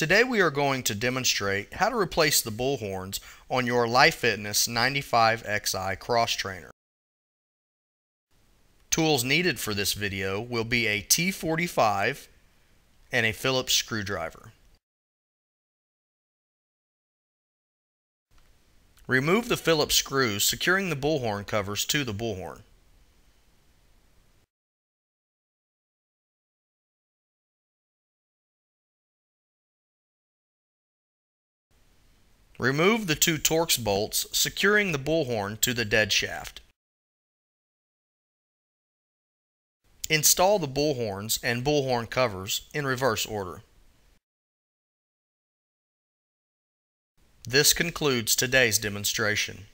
Today we are going to demonstrate how to replace the bullhorns on your Life Fitness 95Xi Crosstrainer. Tools needed for this video will be a T45 and a Phillips screwdriver. Remove the Phillips screws securing the bullhorn covers to the bullhorn. Remove the two Torx bolts securing the bullhorn to the dead shaft. Install the bullhorns and bullhorn covers in reverse order. This concludes today's demonstration.